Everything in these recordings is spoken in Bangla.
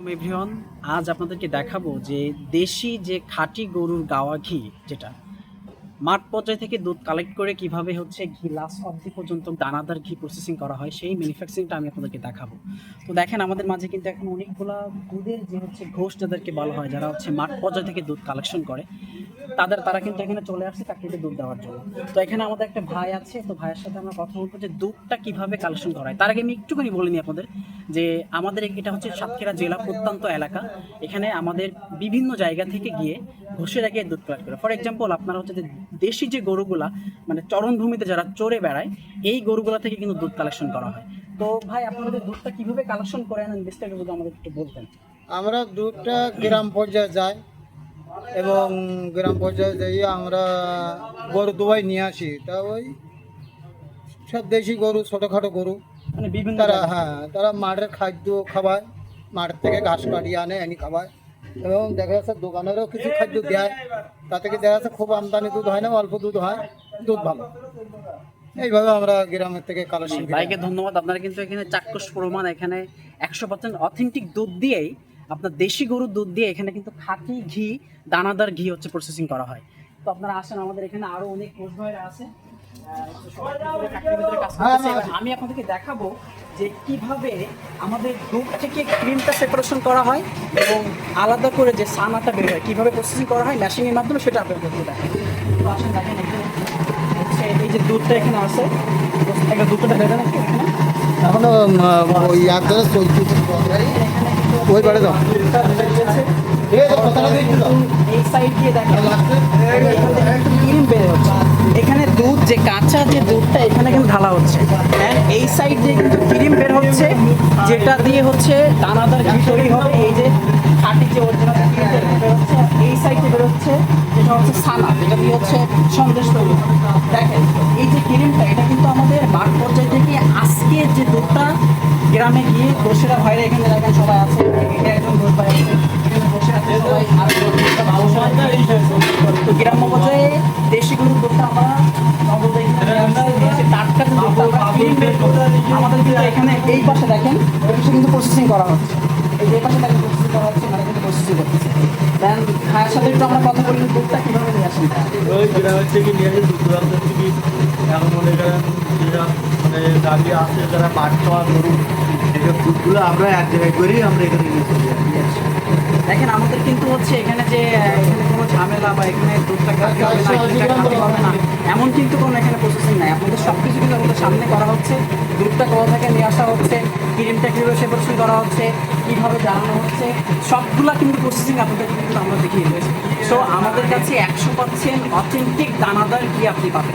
এভরিওয়ান, আজ আপনাদেরকে দেখাবো যে দেশি যে খাঁটি গরুর গাওয়া ঘি, যেটা মাঠ পর্যায় থেকে দুধ কালেক্ট করে কিভাবে হচ্ছে ঘি লাস্ট অবধি পর্যন্ত দানাদার ঘি প্রসেসিং করা হয়, সেই ম্যানুফ্যাকচারিংটা আমি আপনাদেরকে দেখাবো। তো দেখেন, আমাদের মাঝে কিন্তু এখন অনেকগুলা দুধের যে হচ্ছে ঘোষ যাদেরকে বলা হয়, যারা হচ্ছে মাঠ পর্যায় থেকে দুধ কালেকশন করে, তারা কিন্তু এখানে চলে আসছে চাকরিতে দুধ দেওয়ার জন্য। তো এখানে আমাদের একটা ভাই আছে, তো ভাইয়ের সাথে আমরা কথা বলবো যে দুধটা কিভাবে কালেকশন করা হয়। তার আগে আমি একটুখানি বলে নিই আপনাদের যে আমাদের এটা হচ্ছে সাতক্ষীরা জেলা প্রত্যন্ত এলাকা। এখানে আমাদের বিভিন্ন জায়গা থেকে গিয়ে ঘষেরা গিয়ে দুধ কালেক্ট করে। ফর এক্সাম্পল, আপনারা হচ্ছে যে দেশি যে গরুগুলা মানে চরণভূমিতে যারা চড়ে বেড়ায়, এই গরুগুলা থেকে কিন্তু দুধ কালেকশন করা হয়। তো ভাই, আপনাদের দুধটা কিভাবে কালেকশন করেন বিস্তারিত যদি আমাদের একটু বলতেন। আমরা দুধটা গ্রাম পর্যায়ে যাই এবং গ্রাম পর্যায়ে যাই আমরা গরু দুয়াই নিয়ে আসি। তা ওই সব দেশি গরু, ছোটোখাটো গরু, মানে বিভিন্ন তারা মাঠের খাদ্য খাওয়ায়, মাঠ থেকে ঘাস কাটিয়ে আনে, এনে খাওয়ায়। এবং দেখা যাচ্ছে দোকানেরও কিছু খাদ্য দেয়, তা থেকে দেখা যাচ্ছে খুব আমদানি দুধ হয় না, অল্প দুধ হয়, দুধ ভালো। এইভাবে আমরা গ্রামের থেকে কালেকশন। ভাইকে ধন্যবাদ। আপনারা কিন্তু এখানে চাক্ষুষ প্রমাণ, এখানে 100% অথেন্টিক দুধ দিয়েই, আপনার দেশি গরুর দুধ দিয়ে এখানে কিন্তু খাঁটি ঘি, দানাদার ঘি হচ্ছে প্রসেসিং করা হয়। তো আপনারা আসেন, আমাদের এখানে আরো অনেক কোচ ভাইরা আছে, আমি আপনাদেরকে দেখাবো যে কিভাবে আমাদের দুধ থেকে ক্রিমটা সেপারেশন করা হয় এবং আলাদা করে যে সানাটা বের হয় কিভাবে প্রসেসিং করা হয় মেশিনের মাধ্যমে, সেটা আপনাদেরকে দেখাবো। তো আসেন, দেখেন এখানে হচ্ছে এই যে দুধটা এখানে আছে, একটা দুধটা দেখা যায় নাকি এখানে এখনো ওই একজনের চলছে ওই বাড়ি দাও। এই সাইড দিয়ে দেখেন ক্রিম বের হচ্ছে, এখানে দুধ যে কাঁচা যে দুধটা এখানে কিন্তু ঢালা হচ্ছে, এই সাইড দিয়ে কিন্তু ক্রিম বের হচ্ছে, যেটা দিয়ে হচ্ছে দানাদার ঘি তৈরি হবে। এই যে খাঁটি যে অরিজিনাল ক্রিম বের হচ্ছে, এই সাইডে বের হচ্ছে যেটা হচ্ছে ছানা, যেটা দিয়ে হচ্ছে সন্দেশ তৈরি হবে। দেখেন এই যে ক্রিমটা, এটা কিন্তু আমাদের মাঠ পর্যায় থেকে আজকে যে দুধটা গ্রামে গিয়ে বসেরা ভাইরা এখানে দেখেন সবাই আছে, এটা একজন দুধ ভাই আছে এখানে বসে আছে সবাই, আর দুধটা ভালো সবাই। তো গ্রাম্য পর্যায়ে দেশি গরুর দুধটা আমরা টাটকা যে দুধটা আমরা ক্লিন বের করি, আমাদের কিন্তু এখানে এই পাশে দেখেন এটা কিন্তু প্রসেসিং করা হচ্ছে, এই যে পাশে দেখেন প্রসেসিং করা হচ্ছে, মানে কিন্তু প্রসেসিং করতেছে। দেন ভাইয়ের সাথে একটু আমরা কথা বলি, দুধটা কীভাবে নিয়ে আসেন। ওই গ্রামের থেকে নিয়ে আসে দূর দূরান্ত থেকে। এখন মনে করেন যেটা মানে গাড়ি আছে, যারা মাঠ খাওয়া গরু, এইসব দুধগুলো আমরা এক জায়গায় করেই আমরা এখানে নিয়ে চলি আসি। দেখেন আমাদের কিন্তু হচ্ছে এখানে যে এখানে কোনো ঝামেলা বা এখানে দুধটা খাওয়াতে হবে না, ঘিটা খাওয়াতে হবে না, এমন কিন্তু কোনো এখানে প্রসেসিং নাই। আপনাদের সব কিছু কিন্তু আমাদের সামনে করা হচ্ছে, দুধটা কোথা থেকে নিয়ে আসা হচ্ছে, ক্রিমটা কীভাবে সেপারেশন করা হচ্ছে, কীভাবে জানানো হচ্ছে, সবগুলা কিন্তু প্রসেসিং আপনাদের কিন্তু আমরা দেখিয়ে দিয়েছি। সো আমাদের কাছে 100% অথেন্টিক দানাদার ঘি আপনি পাবেন।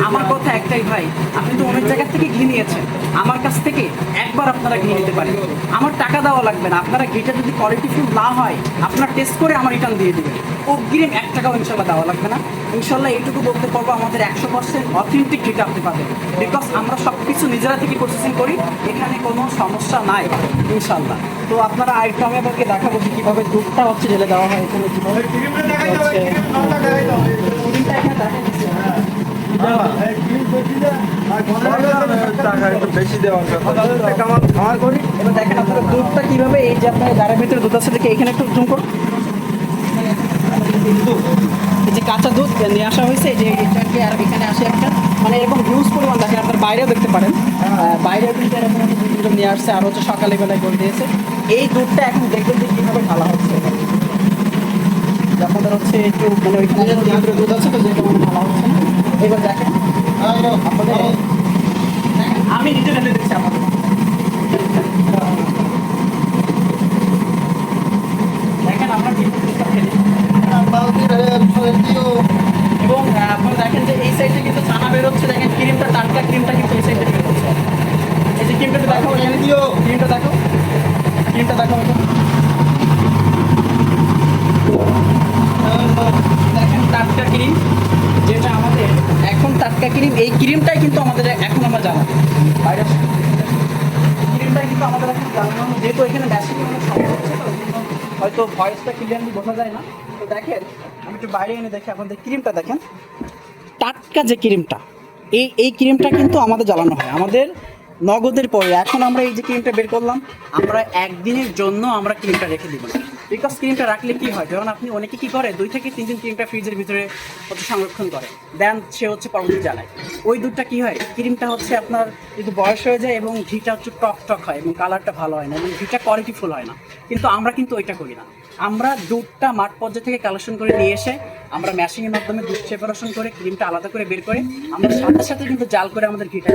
আমার কথা একটাই ভাই, আপনি তো অনেক জায়গা থেকে ঘি নিয়েছেন, আমার কাছ থেকে একবার আপনারা ঘি নিতে পারেন, আমার টাকা দেওয়া লাগবে না। আপনারা ঘিটা যদি কোয়ালিটিফুল না হয়, আপনারা টেস্ট করে আমার রিটার্ন দিয়ে দেবেন, অগ্রিম 1 টাকাও ইনশাল্লাহ দেওয়া লাগবে না। ইনশাল্লাহ এইটুকু বলতে পারবো, আমাদের 100% অথেন্টিক ঘিটা আপনি পাবেন, বিকজ আমরা সব কিছু নিজেরা থেকে প্রসেসিং করি, এখানে কোনো সমস্যা নাই ইনশাল্লাহ। তো আপনারা আরেকটু আমি আপনাকে দেখাবো যে কীভাবে দুধটা হচ্ছে ঢেলে দেওয়া হয় এখানে, কীভাবে বেশি দেওয়া খাওয়ার করি। এবার দেখেন আপনারা দুধটা কীভাবে, এই যে আপনার গাড়ির ভিতরে দুধ আছে দেখে এখানে একটু জুম করুন, এই যে কাঁচা দুধ নিয়ে আসা হয়েছে, এই যে এটাকে আর এখানে আসে একটা মানে এরকম হিউজ পরিমাণ, দেখেন আপনার বাইরেও দেখতে পারেন, বাইরেও কিন্তু এরকম দুধগুলো নিয়ে আসছে, আর হচ্ছে সকালে বেলায় করে দিয়েছে। এই দুধটা এখন দেখবেন যে কীভাবে ঢালা হচ্ছে, আপনাদের হচ্ছে একটু মানে ওইখানে ভিতরে দুধ আছে তো যেটা মানে ঢালা হচ্ছে না। এবার দেখেন আপনাদের, আমি নিজে ঢেলে দিচ্ছি আপনাদের, দেখেন আমরা এবং আপনারা দেখেন যে এই সাইডে কিন্তু ছানা বেরোচ্ছে, দেখেন ক্রিমটা, টাটকা ক্রিমটা কিন্তু এই সাইডে বেরোচ্ছে। এই যে ক্রিমটা দেখো, ক্রিমটা দেখো, ক্রিমটা দেখো, দেখেন টাটকা ক্রিম, যেটা আমাদের এখন টাটকা ক্রিম, এই ক্রিমটাই কিন্তু আমাদের এখন আমরা জানাবো বাইরে, ক্রিমটাই কিন্তু আমাদের এখন জানানো, যেহেতু এখানে মেশিন অনেক সময় হচ্ছে তো হয়তো ভয়েসটা ক্লিয়ারলি বোঝা যায় না। তো দেখেন আমি একটু বাইরে এনে দেখি আপনাদের, ক্রিমটা দেখেন, টাটকা যে ক্রিমটা, এই ক্রিমটা কিন্তু আমাদের জ্বালানো হয়, আমাদের নগদের পরে এখন আমরা এই যে ক্রিমটা বের করলাম, আমরা একদিনের জন্য আমরা ক্রিমটা রেখে দিব না। বিকজ ক্রিমটা রাখলে কি হয়, যখন আপনি অনেকে কি করে 2 থেকে 3 দিন ক্রিমটা ফ্রিজের ভিতরে হচ্ছে সংরক্ষণ করে, দেন সে হচ্ছে পরবর্তী জ্বালায়। ওই দুধটা কি হয়, ক্রিমটা হচ্ছে আপনার যদি বয়স হয়ে যায় এবং ঘিটা হচ্ছে টক টক হয় এবং কালারটা ভালো হয় না এবং ঘিটা কোয়ালিটিফুল হয় না। কিন্তু আমরা কিন্তু ওইটা করি না। আমরা দুধটা মাঠ পর্যায়ে থেকে কালেকশন করে নিয়ে এসে আমরা ম্যাশিংয়ের মাধ্যমে দুধ সেপারেশন করে ক্রিমটা আলাদা করে বের করে আমরা সাথে সাথে কিন্তু জাল করে আমাদের ঘিটা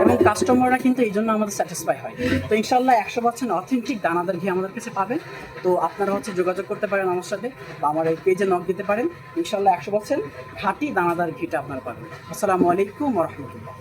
এবং কাস্টমাররা কিন্তু এই জন্য আমাদের স্যাটিসফাই হয়। তো ইনশাল্লাহ 100% অথেন্টিক দানাদার ঘি আমাদের কাছে পাবেন। তো আপনারা হচ্ছে যোগাযোগ করতে পারেন আমার সাথে বা আমার এই পেজে নক দিতে পারেন। ইনশাল্লাহ 100% খাঁটি দানাদার ঘিটা আপনারা পাবেন। আসসালামু আলাইকুম ওয়া রাহমাতুল্লাহ।